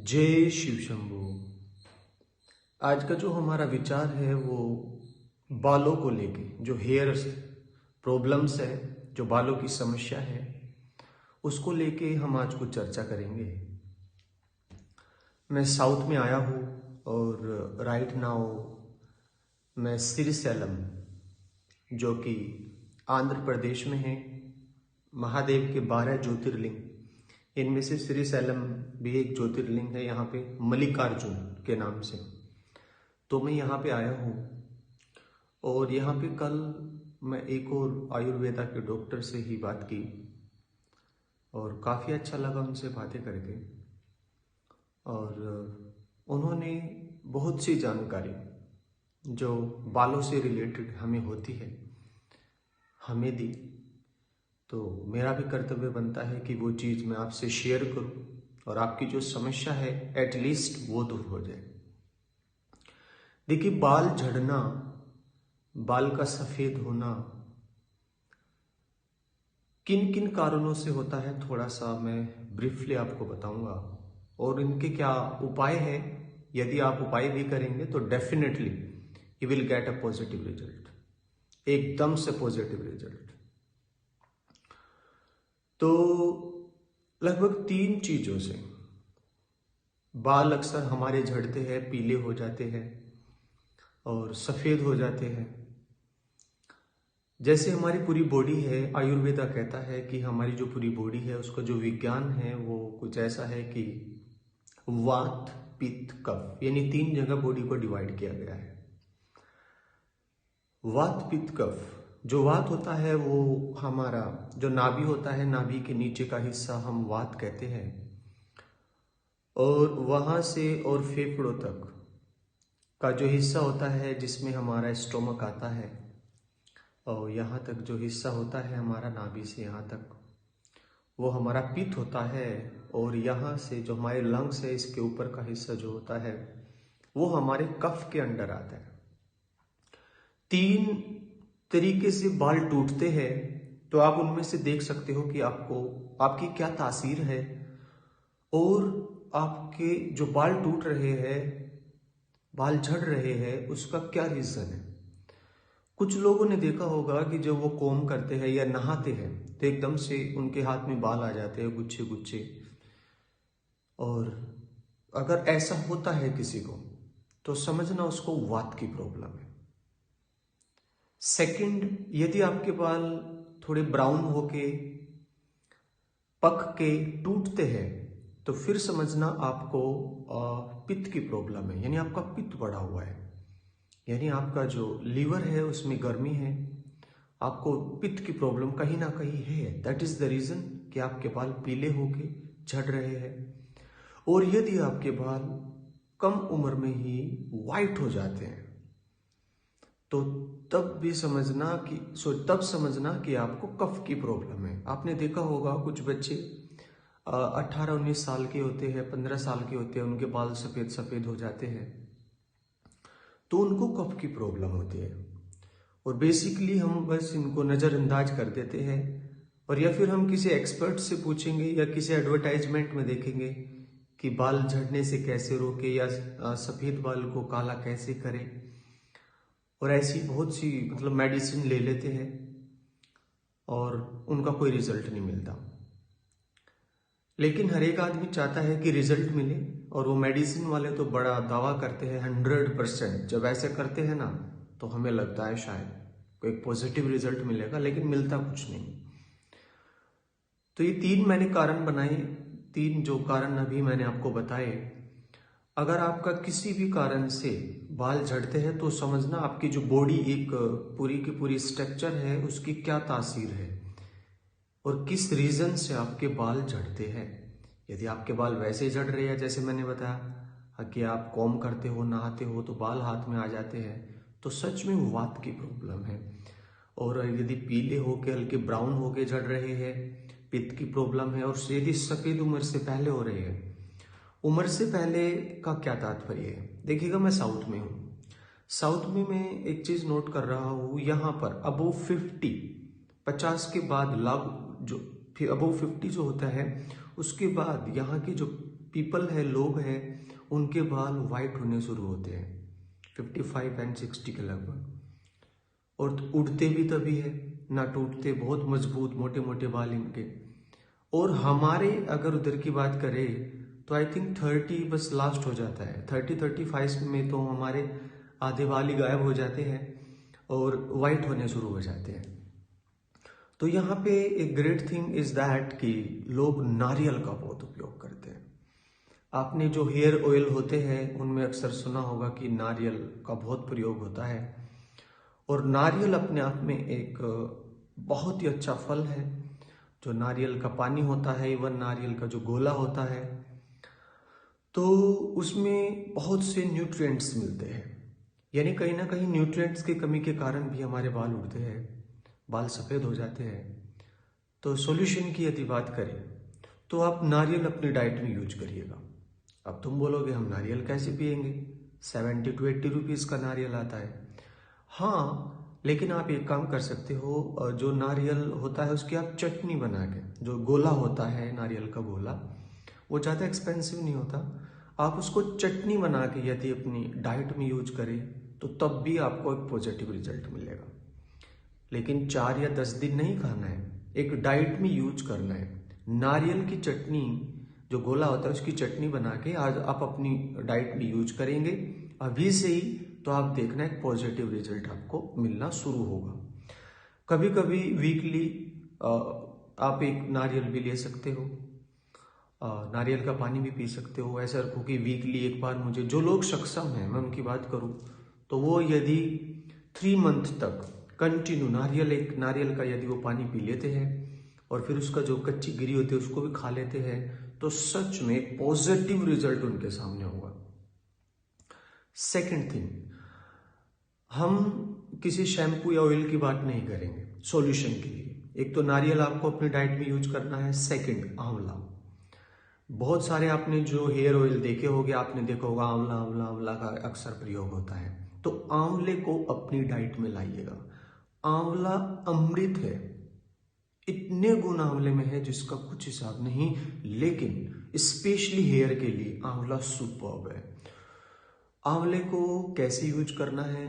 जय शिव शंभू। आज का जो हमारा विचार है वो बालों को लेके, जो हेयर प्रॉब्लम्स है, जो बालों की समस्या है, उसको लेके हम आज कुछ चर्चा करेंगे। मैं साउथ में आया हूँ और राइट नाउ मैं श्रीशैलम, जो कि आंध्र प्रदेश में है, महादेव के 12 ज्योतिर्लिंग, इनमें से श्रीशैलम भी एक ज्योतिर्लिंग है यहाँ पे, मल्लिकार्जुन के नाम से। तो मैं यहाँ पे आया हूँ और यहाँ पे कल मैं एक और आयुर्वेदा के डॉक्टर से ही बात की और काफ़ी अच्छा लगा उनसे बातें करके। और उन्होंने बहुत सी जानकारी जो बालों से रिलेटेड हमें होती है हमें दी। तो मेरा भी कर्तव्य बनता है कि वो चीज़ मैं आपसे शेयर करूं और आपकी जो समस्या है एटलीस्ट वो दूर हो जाए। देखिए, बाल झड़ना, बाल का सफेद होना किन किन कारणों से होता है, थोड़ा सा मैं ब्रीफली आपको बताऊंगा और इनके क्या उपाय है। यदि आप उपाय भी करेंगे तो definitely you will get a positive result, एकदम से पॉजिटिव रिजल्ट। तो लगभग 3 चीजों से बाल अक्सर हमारे झड़ते हैं, पीले हो जाते हैं और सफेद हो जाते हैं। जैसे हमारी पूरी बॉडी है, आयुर्वेदा कहता है कि हमारी जो पूरी बॉडी है उसका जो विज्ञान है वो कुछ ऐसा है कि वात, पित्त, कफ, यानी 3 जगह बॉडी को डिवाइड किया गया है। वात, पित्त, कफ। जो वात होता है वो हमारा जो नाभि होता है, नाभि के नीचे का हिस्सा हम वात कहते हैं, और वहां से और फेफड़ों तक का जो हिस्सा होता है जिसमें हमारा स्टोमक आता है, और यहाँ तक जो हिस्सा होता है हमारा नाभि से यहाँ तक, वो हमारा पित्त होता है। और यहाँ से जो हमारे लंग्स है, इसके ऊपर का हिस्सा जो होता है वो हमारे कफ के अंडर आता है। 3 तरीके से बाल टूटते हैं, तो आप उनमें से देख सकते हो कि आपकी क्या तासीर है और आपके जो बाल टूट रहे हैं, बाल झड़ रहे हैं, उसका क्या रीजन है। कुछ लोगों ने देखा होगा कि जब वो कोम करते हैं या नहाते हैं तो एकदम से उनके हाथ में बाल आ जाते हैं, गुच्छे गुच्छे। और अगर ऐसा होता है किसी को तो समझना उसको वात की प्रॉब्लम है। सेकंड, यदि आपके बाल थोड़े ब्राउन होके पक के टूटते हैं तो फिर समझना आपको पित्त की प्रॉब्लम है, यानी आपका पित्त बढ़ा हुआ है, यानी आपका जो लीवर है उसमें गर्मी है, आपको पित्त की प्रॉब्लम कहीं ना कहीं है। दैट इज द रीजन कि आपके बाल पीले होके झड़ रहे हैं। और यदि आपके बाल कम उम्र में ही वाइट हो जाते हैं तो तब समझना कि आपको कफ की प्रॉब्लम है। आपने देखा होगा कुछ बच्चे 18-19 साल के होते हैं, 15 साल के होते हैं, उनके बाल सफेद सफेद हो जाते हैं, तो उनको कफ की प्रॉब्लम होती है। और बेसिकली हम बस इनको नज़रअंदाज कर देते हैं, और या फिर हम किसी एक्सपर्ट से पूछेंगे या किसी एडवर्टाइजमेंट में देखेंगे कि बाल झड़ने से कैसे रोके या सफ़ेद बाल को काला कैसे करें, और ऐसी बहुत सी मेडिसिन ले लेते हैं और उनका कोई रिजल्ट नहीं मिलता। लेकिन हर एक आदमी चाहता है कि रिजल्ट मिले, और वो मेडिसिन वाले तो बड़ा दावा करते हैं 100%। जब ऐसे करते हैं ना तो हमें लगता है शायद कोई पॉजिटिव रिजल्ट मिलेगा, लेकिन मिलता कुछ नहीं। तो ये 3 मैंने कारण बनाए, 3 जो कारण अभी मैंने आपको बताए। अगर आपका किसी भी कारण से बाल झड़ते हैं तो समझना आपकी जो बॉडी एक पूरी की पूरी स्ट्रक्चर है उसकी क्या तासीर है और किस रीजन से आपके बाल झड़ते हैं। यदि आपके बाल वैसे झड़ रहे हैं जैसे मैंने बताया कि आप कॉम करते हो, नहाते हो तो बाल हाथ में आ जाते हैं, तो सच में वात की प्रॉब्लम है। और यदि पीले होके हल्के ब्राउन होके झड़ रहे हैं, पित्त की प्रॉब्लम है। और यदि सफेद उम्र से पहले हो रहे हैं, उम्र से पहले का क्या तात्पर्य है, देखिएगा मैं साउथ में हूँ, साउथ में मैं एक चीज नोट कर रहा हूँ, यहाँ पर अबव 50 के बाद लागू जो फिर अबव 50 जो होता है उसके बाद यहाँ की जो पीपल है, लोग हैं, उनके बाल वाइट होने शुरू होते हैं 55 एंड 60 के लगभग, और उड़ते भी तभी है, ना टूटते, बहुत मजबूत मोटे मोटे बाल इनके। और हमारे अगर उधर की बात करें तो आई थिंक 30 बस लास्ट हो जाता है, 30-35 में तो हमारे आधे बाल ही गायब हो जाते हैं और वाइट होने शुरू हो जाते हैं। तो यहाँ पे एक ग्रेट थिंग इज दैट कि लोग नारियल का बहुत उपयोग करते हैं। आपने जो हेयर ऑयल होते हैं उनमें अक्सर सुना होगा कि नारियल का बहुत प्रयोग होता है, और नारियल अपने आप में एक बहुत ही अच्छा फल है। जो नारियल का पानी होता है, इवन नारियल का जो गोला होता है, तो उसमें बहुत से न्यूट्रिएंट्स मिलते हैं। यानी कहीं ना कहीं न्यूट्रिएंट्स की कमी के कारण भी हमारे बाल उड़ते हैं, बाल सफ़ेद हो जाते हैं। तो सॉल्यूशन की यदि बात करें तो आप नारियल अपनी डाइट में यूज करिएगा। अब तुम बोलोगे हम नारियल कैसे पिएंगे, 70 to 80 रुपीज़ का नारियल आता है। हाँ, लेकिन आप एक काम कर सकते हो, जो नारियल होता है उसकी आप चटनी बना के, जो गोला होता है नारियल का गोला, वो ज़्यादा एक्सपेंसिव नहीं होता, आप उसको चटनी बना के यदि अपनी डाइट में यूज करें तो तब भी आपको एक पॉजिटिव रिजल्ट मिलेगा। लेकिन 4 या 10 दिन नहीं खाना है, एक डाइट में यूज करना है। नारियल की चटनी जो गोला होता है उसकी चटनी बना के आज आप अपनी डाइट में यूज करेंगे अभी से ही, तो आप देखना एक पॉजिटिव रिजल्ट आपको मिलना शुरू होगा। कभी कभी वीकली आप एक नारियल भी ले सकते हो, नारियल का पानी भी पी सकते हो। ऐसा रखो कि वीकली एक बार, मुझे जो लोग सक्षम हैं मैं उनकी बात करूं तो वो यदि 3 मंथ तक कंटिन्यू नारियल का यदि वो पानी पी लेते हैं और फिर उसका जो कच्ची गिरी होती है उसको भी खा लेते हैं, तो सच में एक पॉजिटिव रिजल्ट उनके सामने होगा। सेकंड थिंग, हम किसी शैम्पू या ऑयल की बात नहीं करेंगे सॉल्यूशन के लिए। एक तो नारियल आपको अपनी डाइट में यूज करना है, सेकंड आंवला। बहुत सारे आपने जो हेयर ऑयल देखे होंगे, आपने देखा होगा आंवला आंवला आंवला का अक्सर प्रयोग होता है, तो आंवले को अपनी डाइट में लाइएगा। आंवला अमृत है, इतने गुण आंवले में है जिसका कुछ हिसाब नहीं, लेकिन स्पेशली हेयर के लिए आंवला सुपर्ब है। आंवले को कैसे यूज करना है,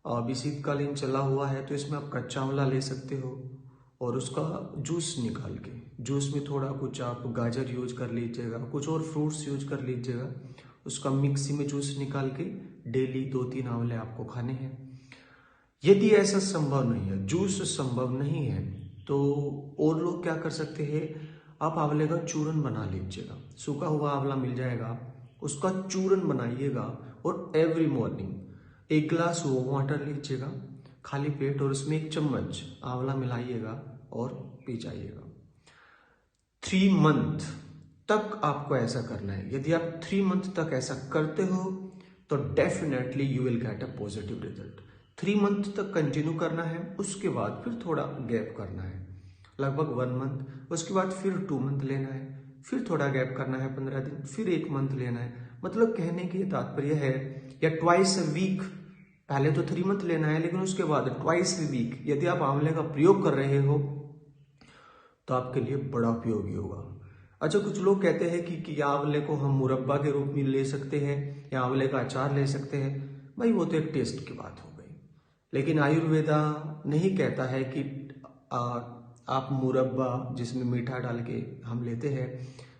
अभी शीतकालीन चला हुआ है तो इसमें आप कच्चा आंवला ले सकते हो और उसका जूस निकाल के, जूस में थोड़ा कुछ आप गाजर यूज कर लीजिएगा, कुछ और फ्रूट्स यूज कर लीजिएगा, उसका मिक्सी में जूस निकाल के डेली 2-3 आंवले आपको खाने हैं। यदि ऐसा संभव नहीं है, जूस संभव नहीं है, तो और लोग क्या कर सकते हैं, आप आंवले का चूरन बना लीजिएगा। सूखा हुआ आंवला मिल जाएगा, उसका चूरन बनाइएगा और एवरी मॉर्निंग 1 गिलास वाटर लीजिएगा खाली पेट, और उसमें 1 चम्मच आंवला मिलाइएगा और पी जाइएगा। 3 मंथ तक आपको ऐसा करना है। यदि आप 3 मंथ तक ऐसा करते हो तो definitely you will get a positive result. 3 month तक कंटिन्यू करना है, उसके बाद फिर थोड़ा गैप करना है, लगभग 1 मंथ, उसके बाद फिर 2 मंथ लेना है, फिर थोड़ा गैप करना है 15 दिन, फिर 1 मंथ लेना है। मतलब कहने की तात्पर्य है, या ट्वाइस अ वीक, पहले तो 3 मंथ लेना है, लेकिन उसके बाद ट्वाइस अ वीक यदि आप आंवले का प्रयोग कर रहे हो तो आपके लिए बड़ा उपयोगी होगा। अच्छा, कुछ लोग कहते हैं कि आंवले को हम मुरब्बा के रूप में ले सकते हैं या आंवले का अचार ले सकते हैं। भाई वो तो एक टेस्ट की बात हो गई, लेकिन आयुर्वेदा नहीं कहता है कि आप मुरब्बा जिसमें मीठा डाल के हम लेते हैं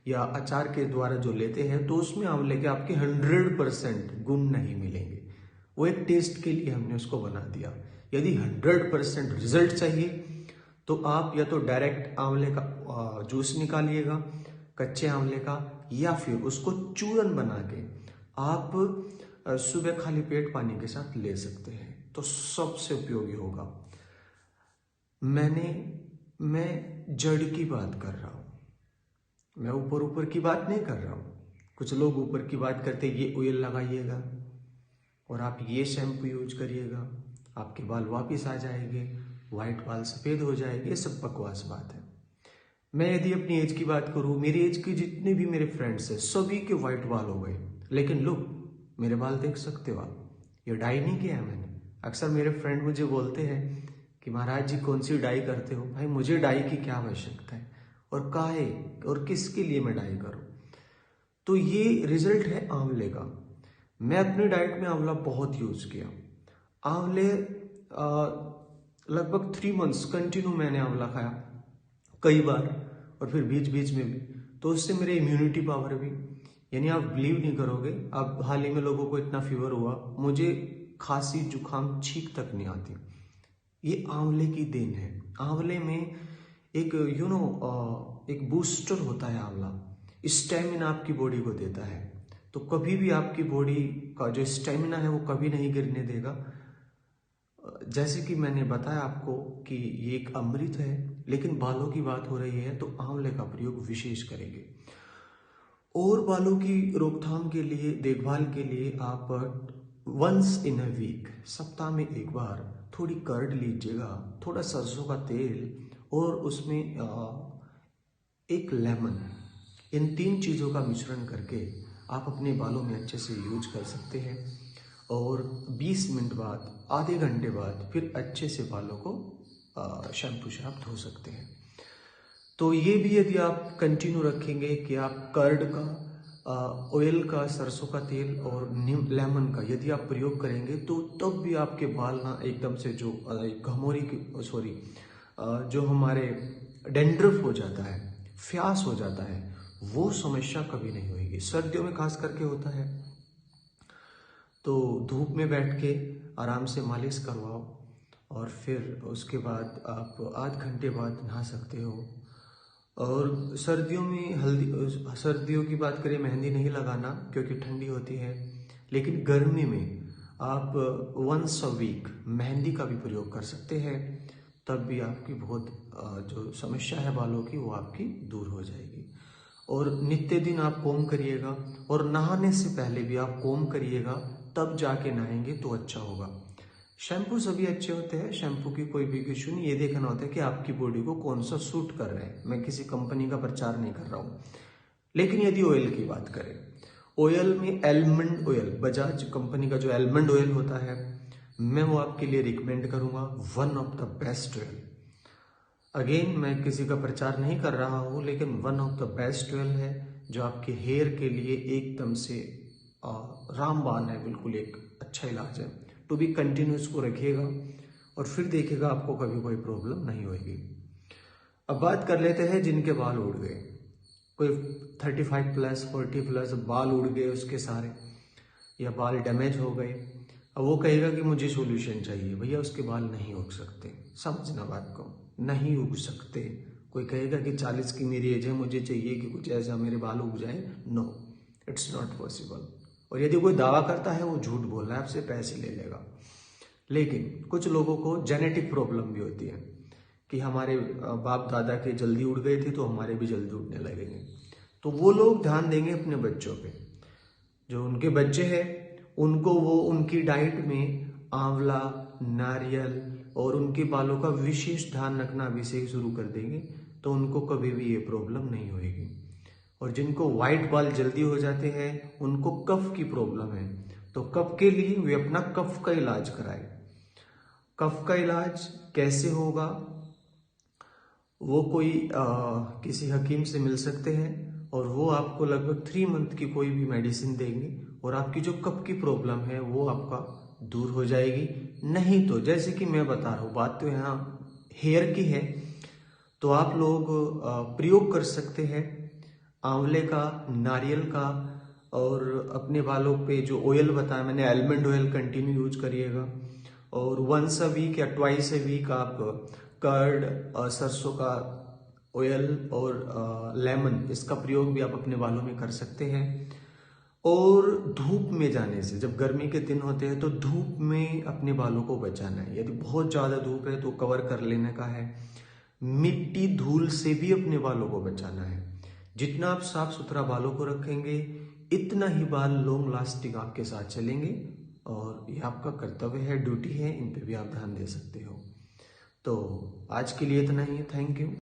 या अचार के द्वारा जो लेते हैं तो उसमें आंवले के आपके 100% गुण नहीं मिलेंगे। वो एक टेस्ट के लिए हमने उसको बना दिया। यदि 100% रिजल्ट चाहिए तो आप या तो डायरेक्ट आंवले का जूस निकालिएगा कच्चे आंवले का, या फिर उसको चूरन बना के आप सुबह खाली पेट पानी के साथ ले सकते हैं, तो सबसे उपयोगी होगा। मैं जड़ की बात कर रहा हूं, मैं ऊपर ऊपर की बात नहीं कर रहा हूं। कुछ लोग ऊपर की बात करते, ये ऑयल लगाइएगा और आप ये शैम्पू यूज करिएगा, आपके बाल वापिस आ जाएंगे, व्हाइट बाल सफेद हो जाएंगे। ये सब बकवास बात है। मैं यदि अपनी एज की बात करूं, मेरी एज के जितने भी मेरे फ्रेंड्स हैं सभी के व्हाइट बाल हो गए, लेकिन लुक, मेरे बाल देख सकते हो आप, ये डाई नहीं किया है मैंने। अक्सर मेरे फ्रेंड मुझे बोलते हैं कि महाराज जी कौन सी डाई करते हो। भाई मुझे डाई की क्या आवश्यकता है, और काहे और किसके लिए मैं डाई करूं। तो ये रिजल्ट है आंवले का। मैं अपनी डाइट में आंवला बहुत यूज किया। आंवले लगभग 3 मंथ्स कंटिन्यू मैंने आंवला खाया कई बार, और फिर बीच बीच में भी। तो उससे मेरे इम्यूनिटी पावर भी, यानी आप बिलीव नहीं करोगे, अब हाल ही में लोगों को इतना फीवर हुआ, मुझे खांसी जुकाम छींक तक नहीं आती। ये आंवले की देन है। आंवले में एक एक बूस्टर होता है आंवला, स्टेमिना आपकी बॉडी को देता है। तो कभी भी आपकी बॉडी का जो स्टेमिना है वो कभी नहीं गिरने देगा। जैसे कि मैंने बताया आपको कि ये एक अमृत है, लेकिन बालों की बात हो रही है तो आंवले का प्रयोग विशेष करेंगे। और बालों की रोकथाम के लिए, देखभाल के लिए आप वंस इन अ वीक, सप्ताह में एक बार थोड़ी कर्ड लीजिएगा, थोड़ा सरसों का तेल और उसमें एक लेमन, इन 3 चीज़ों का मिश्रण करके आप अपने बालों में अच्छे से यूज कर सकते हैं। और 20 मिनट बाद, आधे घंटे बाद फिर अच्छे से बालों को शैम्पू से आप धो सकते हैं। तो ये भी यदि आप कंटिन्यू रखेंगे कि आप कर्ड का, ऑयल का, सरसों का तेल और लेमन का यदि आप प्रयोग करेंगे तो तब भी आपके बाल ना एकदम से जो जो हमारे डेंड्रफ हो जाता है, फ्यास हो जाता है, वो समस्या कभी नहीं होगी। सर्दियों में खास करके होता है। तो धूप में बैठ के आराम से मालिश करवाओ और फिर उसके बाद आप आध घंटे बाद नहा सकते हो। और सर्दियों में सर्दियों की बात करें, मेहंदी नहीं लगाना क्योंकि ठंडी होती है, लेकिन गर्मी में आप वंस अ वीक मेहंदी का भी प्रयोग कर सकते हैं। तब भी आपकी बहुत जो समस्या है बालों की वो आपकी दूर हो जाएगी। और नित्य दिन आप कोम करिएगा, और नहाने से पहले भी आप कोम करिएगा, तब जाके नहाएंगे तो अच्छा होगा। शैम्पू सभी अच्छे होते हैं, शैम्पू की कोई भी इशू नहीं, ये देखना होता है कि आपकी बॉडी को कौन सा सूट कर रहा है। मैं किसी कंपनी का प्रचार नहीं कर रहा हूँ। लेकिन यदि ऑयल की बात करें, ऑयल में एलमंड ऑयल, बजाज कंपनी का जो एलमंड ऑयल होता है, मैं वो आपके लिए रिकमेंड करूंगा, one of the best oil. Again मैं किसी का प्रचार नहीं कर रहा हूँ, लेकिन one of the best oil है जो आपके हेयर के लिए एकदम से रामबाण है, बिल्कुल एक अच्छा इलाज है। तो भी कंटिन्यू इसको रखिएगा और फिर देखिएगा आपको कभी कोई प्रॉब्लम नहीं होगी। अब बात कर लेते हैं जिनके बाल उड़ गए। कोई 35 प्लस 40 प्लस बाल उड़ गए उसके सारे, या बाल डैमेज हो गए। अब वो कहेगा कि मुझे सॉल्यूशन चाहिए। भैया उसके बाल नहीं उग सकते, समझना बात को, नहीं उग सकते। कोई कहेगा कि 40 की मेरी एज है, मुझे चाहिए कि कुछ ऐसा मेरे बाल उग जाए, नो, इट्स नॉट पॉसिबल। और यदि कोई दावा करता है वो झूठ बोल रहा है, आपसे पैसे ले लेगा। लेकिन कुछ लोगों को जेनेटिक प्रॉब्लम भी होती है कि हमारे बाप दादा के जल्दी उड़ गए थे तो हमारे भी जल्दी उड़ने लगेंगे। तो वो लोग ध्यान देंगे अपने बच्चों पे, जो उनके बच्चे हैं उनको वो उनकी डाइट में आंवला, नारियल और उनके बालों का विशेष ध्यान रखना अभी से ही शुरू कर देंगे, तो उनको कभी भी ये प्रॉब्लम नहीं होगी। और जिनको वाइट बाल जल्दी हो जाते हैं उनको कफ की प्रॉब्लम है, तो कफ के लिए वे अपना कफ का इलाज कराए। कफ का इलाज कैसे होगा, वो कोई किसी हकीम से मिल सकते हैं और वो आपको लगभग 3 मंथ की कोई भी मेडिसिन देंगे और आपकी जो कफ की प्रॉब्लम है वो आपका दूर हो जाएगी। नहीं तो जैसे कि मैं बता रहा हूँ, बात तो यहाँ हेयर की है, तो आप लोग प्रयोग कर सकते हैं आंवले का, नारियल का, और अपने बालों पे जो ऑयल बताया मैंने, आलमंड ऑयल कंटिन्यू यूज करिएगा। और वंस अ वीक या ट्वाइस अ वीक आप कर्ड, सरसों का ऑयल और लेमन, इसका प्रयोग भी आप अपने बालों में कर सकते हैं। और धूप में जाने से, जब गर्मी के दिन होते हैं तो धूप में अपने बालों को बचाना है। यदि बहुत ज़्यादा धूप है तो कवर कर लेने का है। मिट्टी धूल से भी अपने बालों को बचाना है। जितना आप साफ सुथरा बालों को रखेंगे इतना ही बाल लॉन्ग लास्टिंग आपके साथ चलेंगे। और ये आपका कर्तव्य है, ड्यूटी है, इन पे भी आप ध्यान दे सकते हो। तो आज के लिए इतना ही है। Thank you.